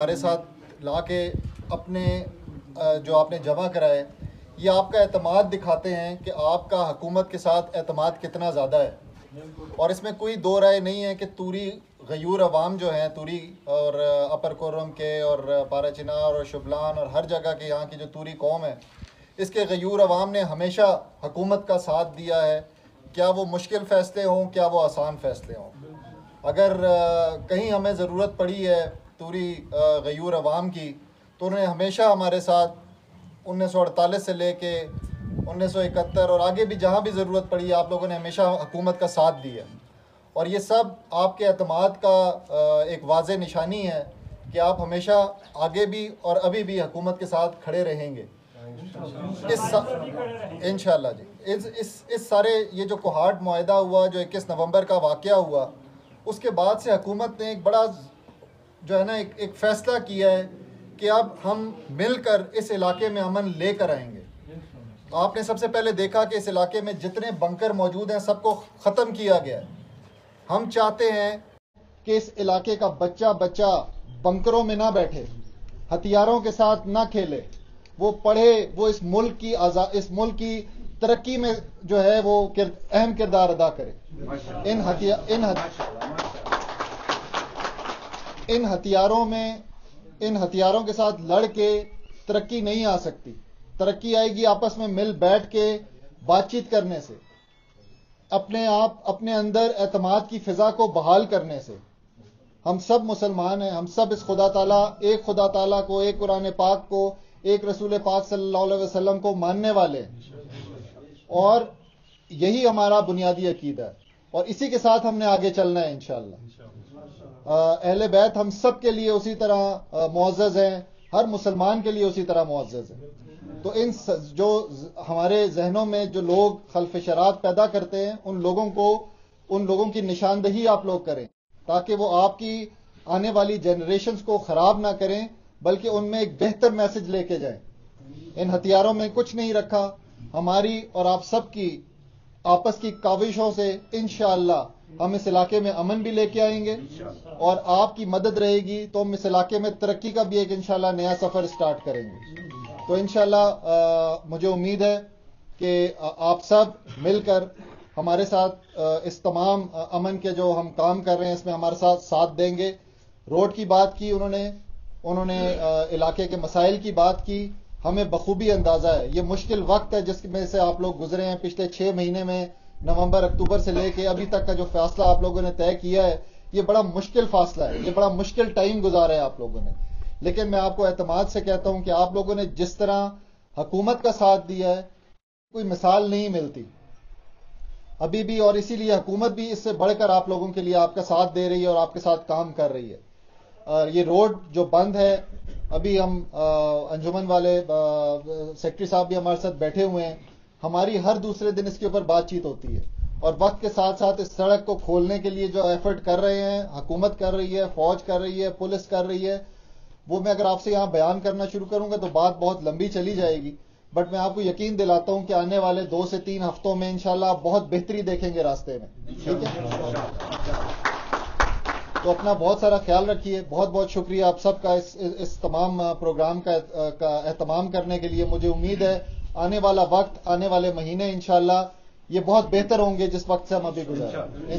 ہمارے ساتھ لا کے اپنے جو آپ نے جمع کرائے، یہ آپ کا اعتماد دکھاتے ہیں کہ آپ کا حکومت کے ساتھ اعتماد کتنا زیادہ ہے۔ اور اس میں کوئی دو رائے نہیں ہے کہ توری غیور عوام جو ہیں، توری اور اپر کورم کے اور پارا چنار اور شبلان اور ہر جگہ کے یہاں کی جو توری قوم ہے، اس کے غیور عوام نے ہمیشہ حکومت کا ساتھ دیا ہے، کیا وہ مشکل فیصلے ہوں، کیا وہ آسان فیصلے ہوں۔ اگر کہیں ہمیں ضرورت پڑی ہے توری غیور عوام کی، تو انہوں نے ہمیشہ ہمارے ساتھ 1948 سے لے کے 1971 اور آگے بھی جہاں بھی ضرورت پڑی ہے، آپ لوگوں نے ہمیشہ حکومت کا ساتھ دیا۔ اور یہ سب آپ کے اعتماد کا ایک واضح نشانی ہے کہ آپ ہمیشہ آگے بھی اور ابھی بھی حکومت کے ساتھ کھڑے رہیں گے انشاءاللہ جی۔ اس سارے یہ جو کوہاٹ معاہدہ ہوا، جو 21 نومبر کا واقعہ ہوا، اس کے بعد سے حکومت نے ایک بڑا جو ہے نا ایک فیصلہ کیا ہے کہ اب ہم مل کر اس علاقے میں امن لے کر آئیں گے۔ آپ نے سب سے پہلے دیکھا کہ اس علاقے میں جتنے بنکر موجود ہیں سب کو ختم کیا گیا ہے۔ ہم چاہتے ہیں کہ اس علاقے کا بچہ بنکروں میں نہ بیٹھے، ہتھیاروں کے ساتھ نہ کھیلے، وہ پڑھے، وہ اس ملک کی ترقی میں جو ہے وہ اہم کردار ادا کرے۔ ان ہتھیاروں کے ساتھ لڑ کے ترقی نہیں آ سکتی۔ ترقی آئے گی آپس میں مل بیٹھ کے بات چیت کرنے سے، اپنے اندر اعتماد کی فضا کو بحال کرنے سے۔ ہم سب مسلمان ہیں، ہم سب اس ایک خدا تعالیٰ کو، ایک قرآن پاک کو، ایک رسول پاک صلی اللہ علیہ وسلم کو ماننے والے ہیں، اور یہی ہمارا بنیادی عقیدہ ہے، اور اسی کے ساتھ ہم نے آگے چلنا ہے انشاءاللہ۔ اہل بیت ہم سب کے لیے اسی طرح معزز ہیں، ہر مسلمان کے لیے اسی طرح معزز ہیں۔ تو جو ہمارے ذہنوں میں جو لوگ خلف شرات پیدا کرتے ہیں، ان لوگوں کی نشاندہی آپ لوگ کریں، تاکہ وہ آپ کی آنے والی جنریشنز کو خراب نہ کریں، بلکہ ان میں ایک بہتر میسج لے کے جائیں۔ ان ہتھیاروں میں کچھ نہیں رکھا، ہماری اور آپ سب کی آپس کی کاوشوں سے انشاءاللہ ہم اس علاقے میں امن بھی لے کے آئیں گے، اور آپ کی مدد رہے گی تو ہم اس علاقے میں ترقی کا بھی ایک انشاءاللہ نیا سفر سٹارٹ کریں گے۔ تو انشاءاللہ مجھے امید ہے کہ آپ سب مل کر ہمارے ساتھ اس تمام امن کے جو ہم کام کر رہے ہیں اس میں ہمارے ساتھ دیں گے۔ روڈ کی بات کی انہوں نے علاقے کے مسائل کی بات کی، ہمیں بخوبی اندازہ ہے یہ مشکل وقت ہے جس میں سے آپ لوگ گزرے ہیں۔ پچھلے 6 مہینے میں نومبر اکتوبر سے لے کے ابھی تک کا جو فیصلہ آپ لوگوں نے طے کیا ہے، یہ بڑا مشکل فاصلہ ہے، یہ بڑا مشکل ٹائم گزارا ہے آپ لوگوں نے، لیکن میں آپ کو اعتماد سے کہتا ہوں کہ آپ لوگوں نے جس طرح حکومت کا ساتھ دیا ہے، کوئی مثال نہیں ملتی ابھی بھی، اور اسی لیے حکومت بھی اس سے بڑھ کر آپ لوگوں کے لیے آپ کا ساتھ دے رہی ہے اور آپ کے ساتھ کام کر رہی ہے۔ یہ روڈ جو بند ہے، ابھی ہم انجمن والے سیکٹری صاحب بھی ہمارے ساتھ بیٹھے ہوئے ہیں، ہماری ہر دوسرے دن اس کے اوپر بات چیت ہوتی ہے، اور وقت کے ساتھ ساتھ اس سڑک کو کھولنے کے لیے جو ایفرٹ کر رہے ہیں، حکومت کر رہی ہے، فوج کر رہی ہے، پولیس کر رہی ہے، وہ میں اگر آپ سے یہاں بیان کرنا شروع کروں گا تو بات بہت لمبی چلی جائے گی، بٹ میں آپ کو یقین دلاتا ہوں کہ آنے والے 2 سے 3 ہفتوں میں انشاءاللہ آپ بہت بہتری دیکھیں گے راستے میں، ٹھیک ہے؟ تو اپنا بہت سارا خیال رکھیے۔ بہت بہت شکریہ آپ سب کا اس تمام پروگرام کا اہتمام کرنے کے لیے۔ مجھے امید ہے آنے والا وقت، آنے والے مہینے انشاءاللہ یہ بہت بہتر ہوں گے جس وقت سے ہم ابھی گزرے۔